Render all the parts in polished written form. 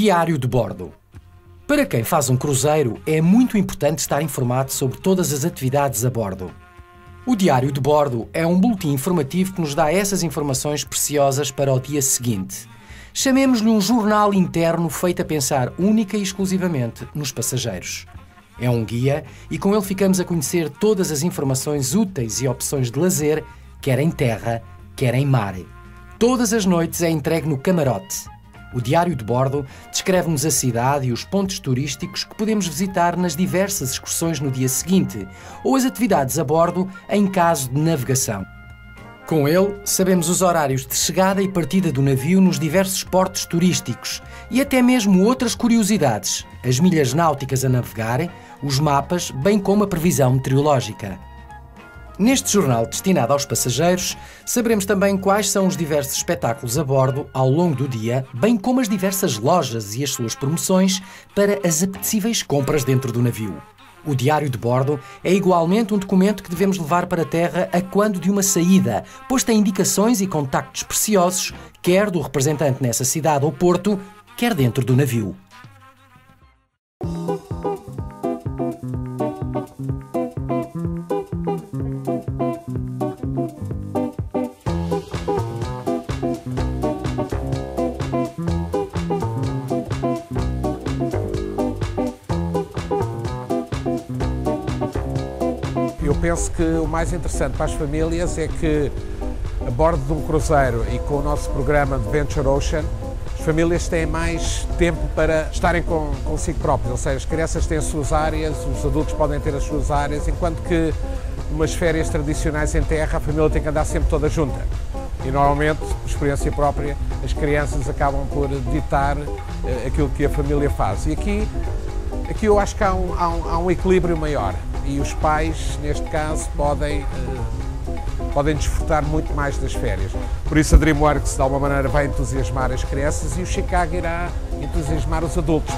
Diário de bordo. Para quem faz um cruzeiro, é muito importante estar informado sobre todas as atividades a bordo. O diário de bordo é um boletim informativo que nos dá essas informações preciosas para o dia seguinte. Chamemos-lhe um jornal interno feito a pensar única e exclusivamente nos passageiros. É um guia e com ele ficamos a conhecer todas as informações úteis e opções de lazer, quer em terra, quer em mar. Todas as noites é entregue no camarote. O diário de bordo descreve-nos a cidade e os pontos turísticos que podemos visitar nas diversas excursões no dia seguinte ou as atividades a bordo em caso de navegação. Com ele, sabemos os horários de chegada e partida do navio nos diversos portos turísticos e até mesmo outras curiosidades, as milhas náuticas a navegar, os mapas, bem como a previsão meteorológica. Neste jornal destinado aos passageiros, saberemos também quais são os diversos espetáculos a bordo ao longo do dia, bem como as diversas lojas e as suas promoções para as apetecíveis compras dentro do navio. O diário de bordo é igualmente um documento que devemos levar para a terra a quando de uma saída, pois tem indicações e contactos preciosos, quer do representante nessa cidade ou porto, quer dentro do navio. Eu penso que o mais interessante para as famílias é que, a bordo de um cruzeiro e com o nosso programa de Venture Ocean, as famílias têm mais tempo para estarem consigo próprios, ou seja, as crianças têm as suas áreas, os adultos podem ter as suas áreas, enquanto que umas férias tradicionais em terra a família tem que andar sempre toda junta. E normalmente, por experiência própria, as crianças acabam por ditar aquilo que a família faz. E aqui eu acho que há um equilíbrio maior. E os pais, neste caso, podem desfrutar muito mais das férias. Por isso a DreamWorks, de alguma maneira, vai entusiasmar as crianças e o Chicago irá entusiasmar os adultos.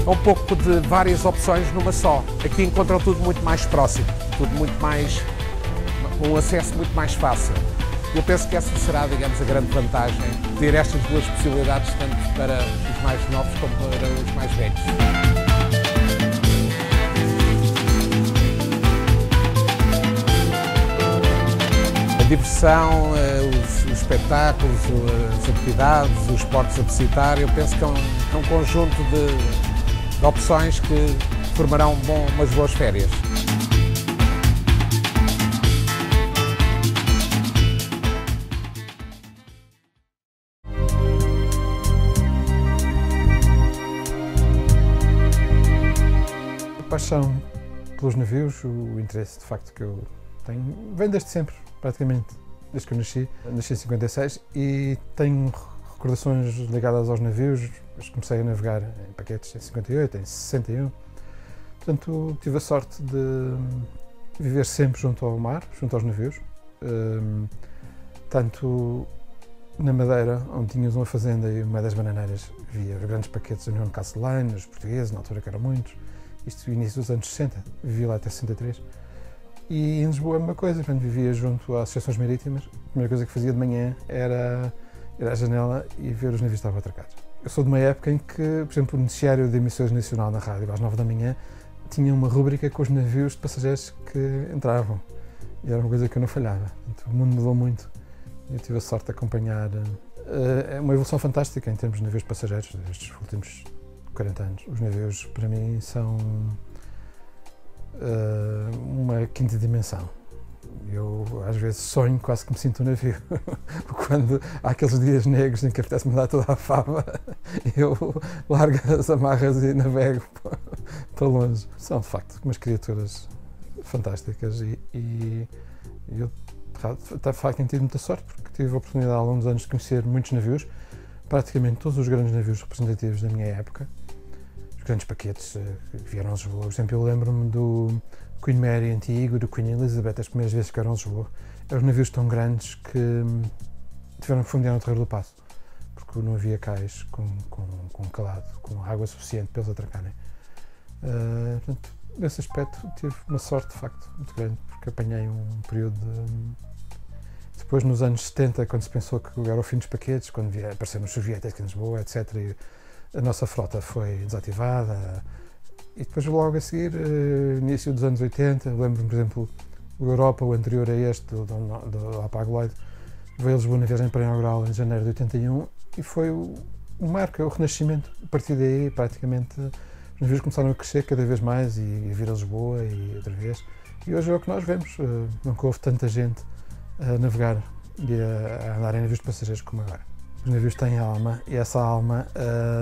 Um pouco de várias opções numa só. Aqui encontram tudo muito mais próximo, tudo muito mais, um acesso muito mais fácil. Eu penso que essa será, digamos, a grande vantagem, ter estas duas possibilidades, tanto para os mais novos como para os mais velhos. A diversão, os espetáculos, as atividades, os portos a visitar, eu penso que é um conjunto de opções que formarão umas boas férias. A paixão pelos navios, o interesse de facto que eu tenho, vem desde sempre, praticamente, desde que eu nasci. Nasci em 56 e tenho recordações ligadas aos navios. Comecei a navegar em paquetes em 58, em 61. Portanto, tive a sorte de viver sempre junto ao mar, junto aos navios. Tanto na Madeira, onde tínhamos uma fazenda e uma das bananeiras, via os grandes paquetes da União Castle Line, os portugueses, na altura que eram muitos. Isto no início dos anos 60, vivi lá até 63. E em Lisboa a mesma coisa, portanto, vivia junto às associações marítimas. A primeira coisa que fazia de manhã era ir à janela e ver os navios que estavam atracados. Eu sou de uma época em que, por exemplo, o noticiário de emissões nacional na rádio, às 9 da manhã, tinha uma rúbrica com os navios de passageiros que entravam. E era uma coisa que eu não falhava. Portanto, o mundo mudou muito. Eu tive a sorte de acompanhar uma evolução fantástica em termos de navios de passageiros destes últimos 40 anos. Os navios, para mim, são uma quinta dimensão. Eu, às vezes, sonho quase que me sinto um navio. Quando há aqueles dias negros em que apetece-me dar toda a fava, eu largo as amarras e navego para longe. São, de facto, umas criaturas fantásticas e eu, de facto, tenho tido muita sorte porque tive a oportunidade ao longo dos anos de conhecer muitos navios, praticamente todos os grandes navios representativos da minha época, os grandes paquetes que vieram a Lisboa. Por exemplo, eu lembro-me do Queen Mary antigo, do Queen Elizabeth, as primeiras vezes que vieram a Lisboa. Eram navios tão grandes que tiveram que fundir no Terreiro do Paço, porque não havia cais com calado, com água suficiente para eles atracarem. Portanto, nesse aspecto tive uma sorte de facto muito grande, porque apanhei um período depois nos anos 70, quando se pensou que era o fim dos paquetes, quando apareceram os soviéticos em Lisboa, etc., e a nossa frota foi desativada. E depois logo a seguir, início dos anos 80, lembro-me, por exemplo, o Europa, o anterior a este, do Hapag Lloyd, veio a Lisboa na viagem pré-inaugural em janeiro de 81 e foi o marco, o renascimento. A partir daí, praticamente, os navios começaram a crescer cada vez mais e a vir a Lisboa e outra vez. E hoje é o que nós vemos, nunca houve tanta gente a navegar e a andar em navios de passageiros como agora. Os navios têm alma e essa alma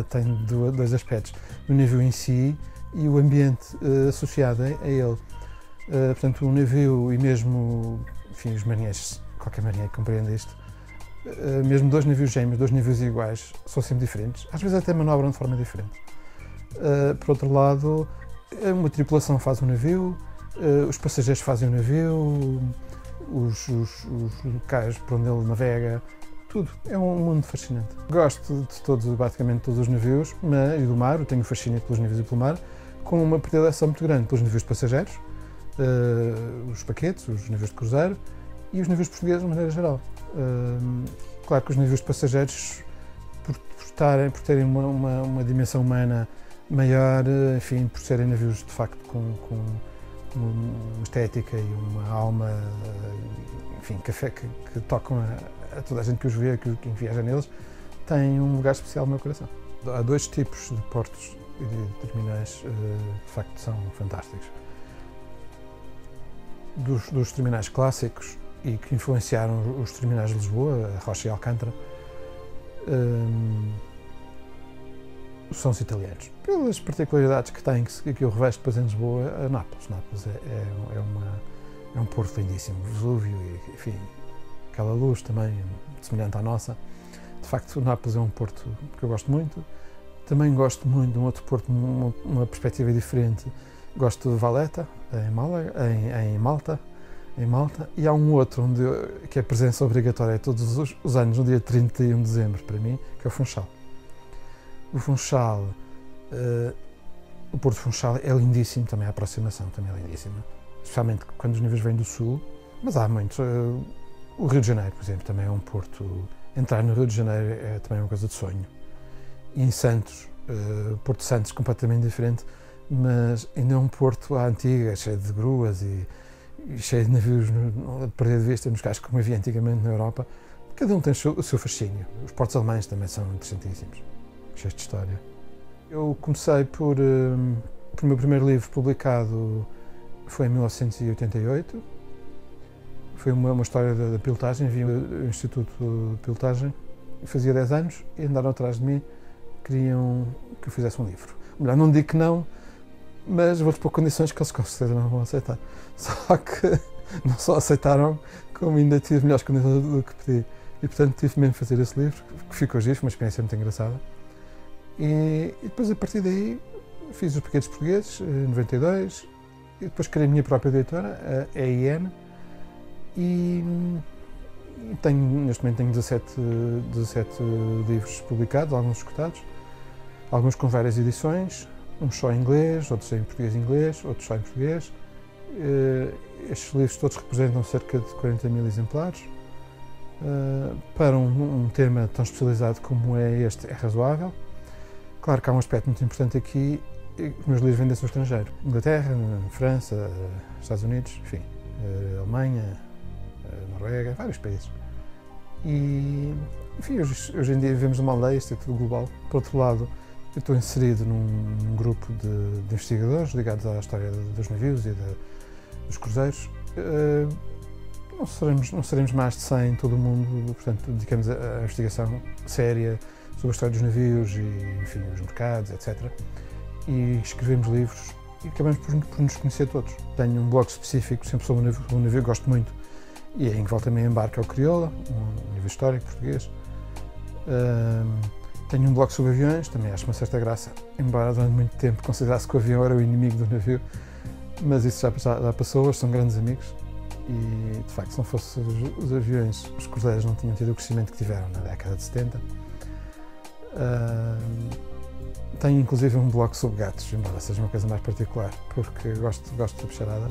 tem dois aspectos, o navio em si e o ambiente associado a ele. Portanto, o navio e mesmo, enfim, os marinheiros, qualquer marinheiro compreende isto, mesmo dois navios gêmeos, dois navios iguais, são sempre diferentes, às vezes até manobram de forma diferente. Por outro lado, uma tripulação faz um navio, os passageiros fazem um navio, os locais por onde ele navega, tudo. É um mundo fascinante. Gosto de todos, basicamente todos os navios, e do mar, eu tenho fascínio pelos navios e pelo mar, com uma predileção muito grande pelos navios de passageiros, os paquetes, os navios de cruzeiro e os navios portugueses de maneira geral. Claro que os navios de passageiros, por terem uma dimensão humana maior, enfim, por serem navios de facto com uma estética e uma alma, enfim, que tocam a toda a gente que os vê, que viaja neles, têm um lugar especial no meu coração. Há dois tipos de portos e de terminais, de facto, são fantásticos. Dos terminais clássicos e que influenciaram os terminais de Lisboa, a Rocha e Alcântara, são os italianos. Pelas particularidades que têm, que eu revesto depois em Lisboa, a Nápoles. Nápoles é um porto lindíssimo, Vesúvio, e, enfim, aquela luz também semelhante à nossa. De facto, Nápoles é um porto que eu gosto muito. Também gosto muito de um outro porto, uma perspectiva diferente. Gosto de Valletta, em Malta, e há um outro que é presença obrigatória todos os anos, no dia 31 de dezembro, para mim, que é o Funchal. O Funchal, o Porto de Funchal é lindíssimo, também a aproximação também é lindíssima, especialmente quando os navios vêm do sul, mas há muitos. O Rio de Janeiro, por exemplo, também é um porto. Entrar no Rio de Janeiro é também uma coisa de sonho. E em Santos, Porto de Santos, completamente diferente, mas ainda é um porto à antiga, cheio de gruas e cheio de navios a perder de vista nos cais, como havia antigamente na Europa. Cada um tem o seu fascínio. Os portos alemães também são interessantíssimos, cheios de história. Eu comecei por o meu primeiro livro publicado foi em 1988. Foi uma história da pilotagem. Vi o Instituto de Pilotagem, fazia 10 anos e andaram atrás de mim, queriam que eu fizesse um livro. Melhor, não digo que não, mas vou-lhes pôr condições que eles com certeza não vão aceitar. Só que não só aceitaram, como ainda tive melhores condições do que pedi. E portanto tive mesmo de fazer esse livro, que ficou giro, foi uma experiência muito engraçada. E depois a partir daí fiz os Paquetes Portugueses, em 92, e depois criei a minha própria editora, a EIN, e neste momento tenho 17 livros publicados, alguns escutados, alguns com várias edições, uns só em inglês, outros em português e inglês, outros só em português. Estes livros todos representam cerca de 40 mil exemplares. Para um tema tão especializado como é este, é razoável. Claro que há um aspecto muito importante aqui, os meus livros vendem-se no estrangeiro. Inglaterra, França, Estados Unidos, enfim, Alemanha, Noruega, vários países. E, enfim, hoje em dia vivemos numa aldeia, isto é tudo global. Por outro lado, eu estou inserido num grupo de investigadores ligados à história dos navios e dos cruzeiros. Não seremos mais de 100 em todo o mundo, portanto, dedicamos a investigação séria sobre a história dos navios e, enfim, os mercados, etc. E escrevemos livros e acabamos por nos conhecer todos. Tenho um blog específico, sempre sobre um navio que gosto muito, e em que volta também embarca o Crioula, um navio histórico português. Tenho um blog sobre aviões, também acho uma certa graça, embora durante muito tempo considerasse que o avião era o inimigo do navio, mas isso já passou, hoje são grandes amigos e, de facto, se não fossem os aviões, os cruzeiros não tinham tido o crescimento que tiveram na década de 70. Tenho inclusive um blog sobre gatos, embora seja uma coisa mais particular, porque gosto da bicharada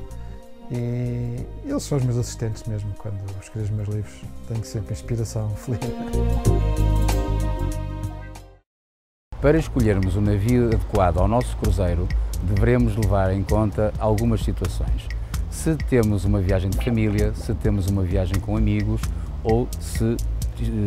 e eles são os meus assistentes mesmo, quando escrevo os meus livros, tenho sempre inspiração felina. Para escolhermos um navio adequado ao nosso cruzeiro, devemos levar em conta algumas situações. Se temos uma viagem de família, se temos uma viagem com amigos ou se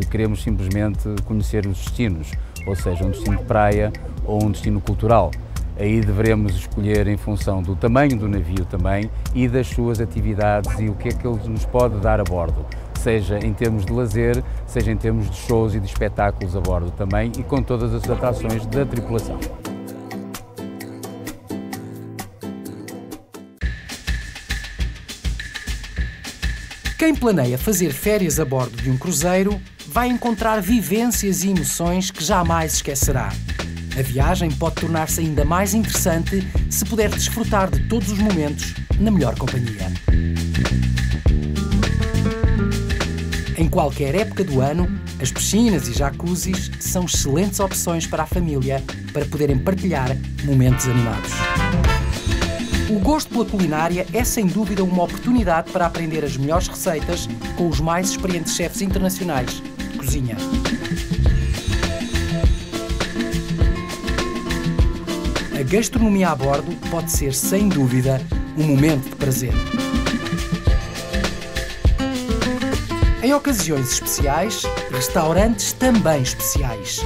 queremos simplesmente conhecer os destinos, ou seja, um destino de praia ou um destino cultural. Aí deveremos escolher em função do tamanho do navio também e das suas atividades e o que é que ele nos pode dar a bordo, seja em termos de lazer, seja em termos de shows e de espetáculos a bordo também e com todas as atrações da tripulação. Quem planeia fazer férias a bordo de um cruzeiro vai encontrar vivências e emoções que jamais esquecerá. A viagem pode tornar-se ainda mais interessante se puder desfrutar de todos os momentos na melhor companhia. Em qualquer época do ano, as piscinas e jacuzzis são excelentes opções para a família para poderem partilhar momentos animados. O gosto pela culinária é sem dúvida uma oportunidade para aprender as melhores receitas com os mais experientes chefes internacionais de cozinha. A gastronomia a bordo pode ser, sem dúvida, um momento de prazer. Em ocasiões especiais, restaurantes também especiais.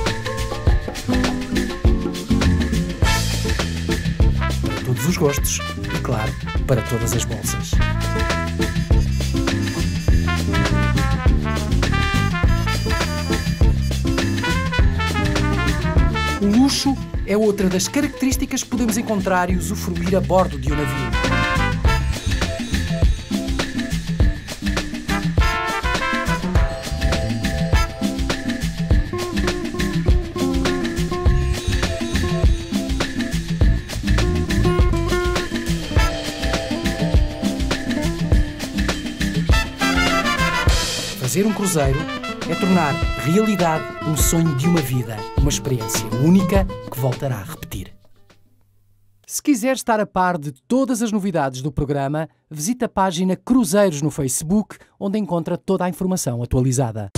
Para todos os gostos e, claro, para todas as bolsas. O luxo é outra das características que podemos encontrar e usufruir a bordo de um navio. Fazer um cruzeiro é tornar realidade um sonho de uma vida, uma experiência única que voltará a repetir. Se quiser estar a par de todas as novidades do programa, visite a página Cruzeiros no Facebook, onde encontra toda a informação atualizada.